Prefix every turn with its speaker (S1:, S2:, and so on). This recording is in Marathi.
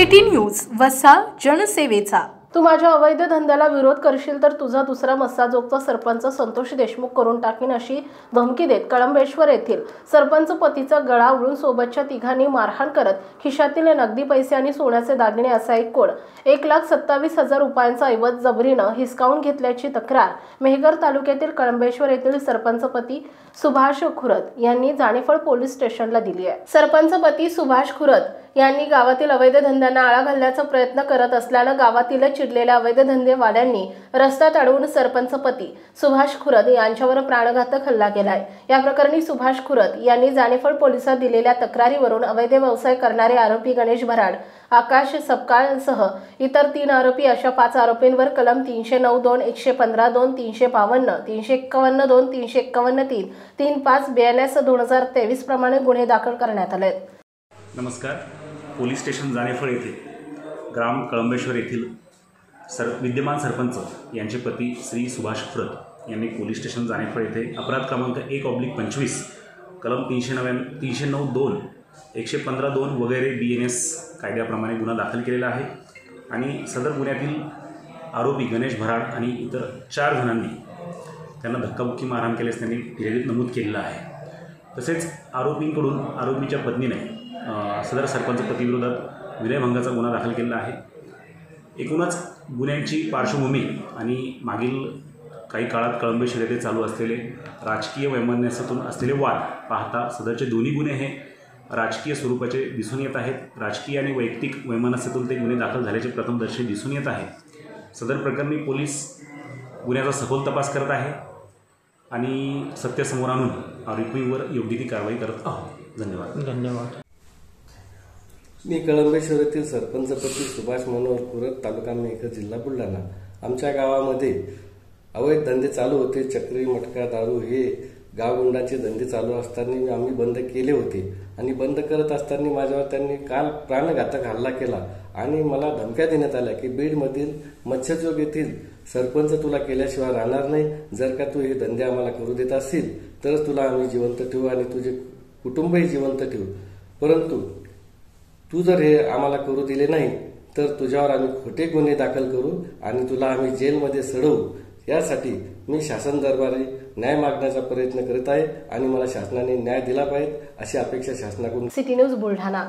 S1: सिटी न्यूज वसा जनसेवेचा।
S2: तू माझ्या अवैध धंद्याला विरोध करशील तर तुझा दुसरा मस्साजोगचा सरपंच संतोष देशमुख करून टाकीन अशी धमकी देत कळंबेश्वर येथील सरपंच पतीचा गळा आवळून सोबतच्या तिघांनी मारहाण करत खिशातील नगदी पैसे आणि सोन्याचे दागिने असा एकूण 1,27,000 रुपयांचा ऐवज जबरीनं हिसकावून घेतल्याची तक्रार मेहकर तालुक्यातील कळंबेश्वर येथील सरपंच पती सुभाष खुरत यांनी जाणेफळ पोलीस स्टेशनला दिली आहे। सरपंच पती सुभाष खुरत यांनी गावातील अवैध धंद्यांना आळा घालण्याचा प्रयत्न करत असल्याने गावातील चिडलेल्या अवैध धंदेवाल्यांनी रस्त्यात अडवून सरपंच पती सुभाष खुरत यांच्यावर प्राणघातक हल्ला केलाय। या प्रकरणी सुभाष खुरत यांनी जाणेफळ पोलिसात दिलेल्या तक्रारीवरून अवैध व्यवसाय करणारे आरोपी गणेश भराड, आकाश सपकाळसह इतर 3 आरोपी अशा 5 आरोपींवर कलम 309(2), 115(2), 352, 351(2), 351(3), 35 BNS 2023 प्रमाणे गुन्हे दाखल करण्यात आले।
S3: नमस्कार। पोलीस स्टेशन जाणेफळ येथे ग्राम कळंबेश्वर येथील विद्यमान सरपंच यांचे पती श्री सुभाष खुरत यांनी पोलीस स्टेशन जाणेफळ येथे अपराध क्रमांक 1/25 कलम 309(2), 115(2) वगैरे BNS कायद्याप्रमाणे गुन्हा दाखल केलेला आहे आणि सदर गुन्ह्यातील आरोपी गणेश भराड आणि इतर 4 जणांनी त्यांना धक्काबुक्की मारहाण केल्यास त्यांनी फिर्यादीत नमूद केलेलं आहे। तसेच आरोपींकडून आरोपीच्या पत्नीने सदर सरपंच पतीविरोधात विनयभंगाचा गुन्हा दाखल केलेला आहे। एकूणच गुन्ह्यांची पार्श्वभूमी आणि मागील काही काळात कळंबेश्वर येथे चालू असलेले राजकीय वैमनस्यातून असलेले वाद पाहता सदरचे दोन्ही गुन्हे हे राजकीय स्वरूपाचे दिसून येत आहेत। राजकीय आणि वैयक्तिक वैमनस्यातून ते गुन्हे दाखल झाल्याचे प्रथमदर्शी दिसून येत आहे। सदर प्रकरणी पोलीस गुन्ह्याचा सखोल तपास करत आहे आणि सत्य समोर आणून आरोपींवर योग्य ती कारवाई करत आहोत। धन्यवाद।
S4: मी कळंबेश्वर येथील सरपंचपती सुभाष मनोहर खुरत, तालुका मेहकर, जिल्हा बुलढाणा। आमच्या गावामध्ये अवैध धंदे चालू होते। चक्री, मटका, दारू हे गावगुंडाचे धंदे चालू असताना आम्ही बंद केले होते आणि बंद करत असताना माझ्यावर त्यांनी काल प्राणघातक हल्ला केला आणि मला धमक्या देण्यात आल्या की बीडमधील मत्स्यचौक येथील सरपंच तुला केल्याशिवाय राहणार नाही, जर का तू हे धंदे आम्हाला करू देत असशील तरच तुला आम्ही जिवंत ठेवू आणि तुझे कुटुंबही जिवंत ठेवू, परंतु तू जर हे आम्हाला करू दिले नाही तर तुझ्यावर आम्ही खोटे गुन्हे दाखल करू आणि तुला आम्ही जेलमध्ये सडवू। यासाठी मी शासन दरबारी न्याय मागण्याचा प्रयत्न करत आहे आणि मला शासनाने न्याय दिला पाहिजे अशी अपेक्षा शासनाकडून।
S2: City news Buldhana.